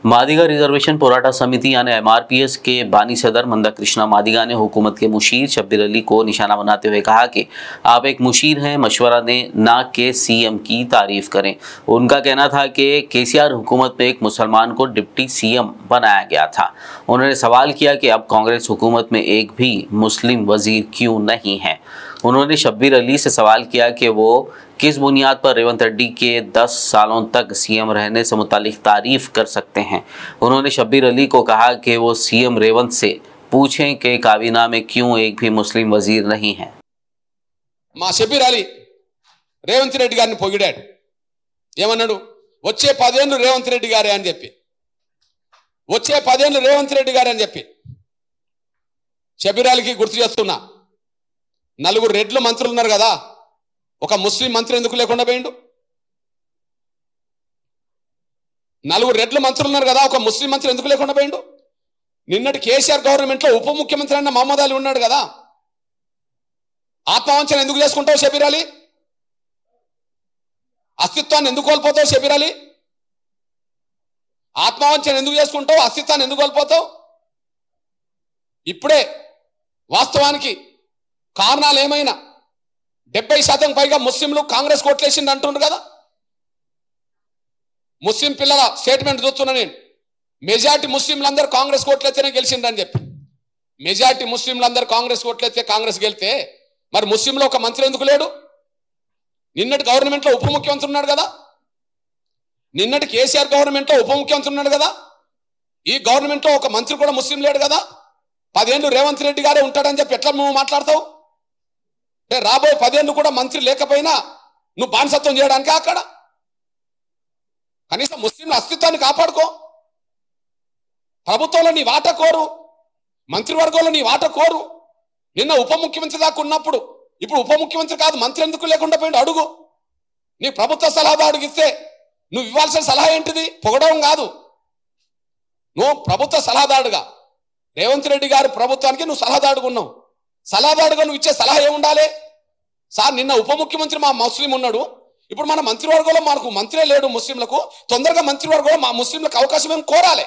Madiga reservation Porata समिति यानी MRPS के बानी सदर मंदा कृष्णा मादिगा ने हुकूमत के मुशीर शब्बीर अली को निशाना बनाते हुए कहा कि आप एक मुशीर हैं, मशवरा दें, ना कि सीएम की तारीफ करें। उनका कहना था कि केसीआर हुकूमत में एक मुसलमान को डिप्टी सीएम बनाया गया था। उन्होंने सवाल किया कि अब कांग्रेस हुकूमत में एक भी मुस्लिम वजीर क्यों नहीं है। उन्होंने शब्बीर अली से सवाल किया कि वो किस बुनियाद पर रेवंत रेड्डी के 10 सालों तक सीएम रहने से मुतालिक तारीफ कर सकते हैं। उन्होंने शब्बीर अली को कहा कि वो सीएम रेवंत से पूछें कि काबीना में क्यों एक भी मुस्लिम वजीर नहीं है। మా షబ్బీర్ అలీ రేవంత్ రెడ్డి గారిని పొగిడాడు. ఏమన్నాడు? వచ్చే 10 ఏళ్ళు రేవంత్ రెడ్డి గారే అని చెప్పి, వచ్చే 10 ఏళ్ళు రేవంత్ రెడ్డి గారే అని చెప్పి షబ్బీర్ అలీకి గుర్తు చేస్తున్నా. 4 రెడ్లు మంత్రులు ఉన్నారు కదా, ఒక ముస్లిం మంత్రి ఎందుకు లేకుండా పోయిండు? 4 రెడ్ల మంత్రులు ఉన్నారు కదా, ఒక ముస్లిం మంత్రి ఎందుకు లేకుండా పోయిండు? నిన్నటి కేసీఆర్ గవర్నమెంట్ లో ఉప ముఖ్యమంత్రి అన్న మహమ్మద్ అలీ ఉన్నాడు కదా, ఆత్మవంచన ఎందుకు చేసుకుంటావు షబ్బీర్ అలీ? అస్తిత్వాన్ని ఎందుకు కోల్పోతావు షబ్బీర్ అలీ? ఆత్మవంచన ఎందుకు చేసుకుంటావు? అస్తిత్వాన్ని ఎందుకు కోల్పోతావు? ఇప్పుడే వాస్తవానికి కారణాలు ఏమైనా 70% పైగా ముస్లింలు కాంగ్రెస్ కోట్లేసింది అంటుండ్రు కదా. ముస్లిం పిల్లల స్టేట్మెంట్ చూస్తున్నా నేను. మెజార్టీ ముస్లింలందరూ కాంగ్రెస్ కోట్లెత్తేనే గెలిచిండ్రని చెప్పి, మెజార్టీ ముస్లింలందరూ కాంగ్రెస్ కోట్లెత్తే కాంగ్రెస్ గెలితే మరి ముస్లింలో ఒక మంత్రి ఎందుకు లేడు? నిన్నటి గవర్నమెంట్లో ఉప ముఖ్యమంత్రి ఉన్నాడు కదా, నిన్నటి కేసీఆర్ గవర్నమెంట్లో ఉప ముఖ్యమంత్రి ఉన్నాడు కదా, ఈ గవర్నమెంట్లో ఒక మంత్రి కూడా ముస్లిం లేడు కదా. 10 ఏళ్ళు రేవంత్ రెడ్డి గారే ఉంటాడని చెప్పి ఎట్లా నువ్వు మాట్లాడతావు? అంటే రాబోయే 10 ఏళ్ళు కూడా మంత్రి లేకపోయినా నువ్వు బానిసత్వం చేయడానికి అక్కడ కనీసం ముస్లింల అస్తిత్వాన్ని కాపాడుకో. ప్రభుత్వంలో నీ వాటా కోరు, మంత్రివర్గంలో నీ వాటా కోరు. నిన్న ఉప ముఖ్యమంత్రి దాకా ఉన్నప్పుడు ఇప్పుడు ఉప ముఖ్యమంత్రి కాదు, మంత్రి ఎందుకు లేకుండా పోయిండు అడుగు. నీ ప్రభుత్వ సలహాదారుడికి ఇస్తే నువ్వు ఇవ్వాల్సిన సలహా ఏంటిది? పొగడడం కాదు. నువ్వు ప్రభుత్వ సలహాదారుడుగా రేవంత్ రెడ్డి గారి ప్రభుత్వానికి నువ్వు సలహాదారుడుగా ఉన్నావు. సలహాదారుడుగా నువ్వు ఇచ్చే సలహా ఏముండాలి? సార్ నిన్న ఉప ముఖ్యమంత్రి మా ముస్లిం ఉన్నాడు, ఇప్పుడు మన మంత్రివర్గంలో మనకు మంత్రే లేడు ముస్లింలకు, తొందరగా మంత్రివర్గంలో మా ముస్లింలకు అవకాశం ఏమి కోరాలి?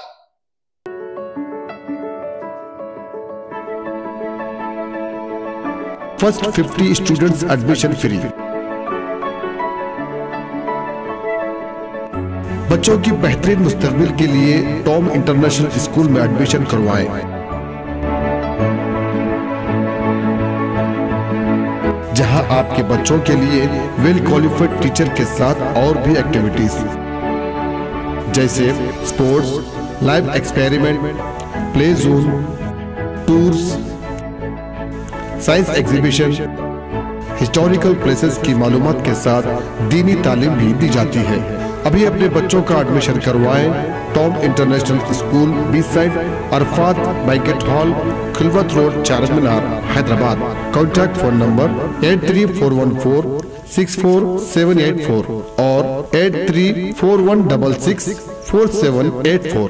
First 50 students admission free. बच्चों की बेहतरीन मुस्तकबिल के लिए टॉम इंटरनेशनल स्कूल में एडमिशन करवाएं। जहां आपके बच्चों के लिए वेल क्वालिफाइड टीचर के साथ और भी एक्टिविटीज जैसे sports, live experiment, play zone, tours, science exhibition, historical places की मालूमात के साथ दीनी तालीम भी दी जाती है। अभी अपने बच्चों का एडमिशन करवाएं। Tom International School, beach side Arafat banquet hall, Khilwat road, Charminar, Hyderabad. Contact phone number 8341464784 और 8341664784।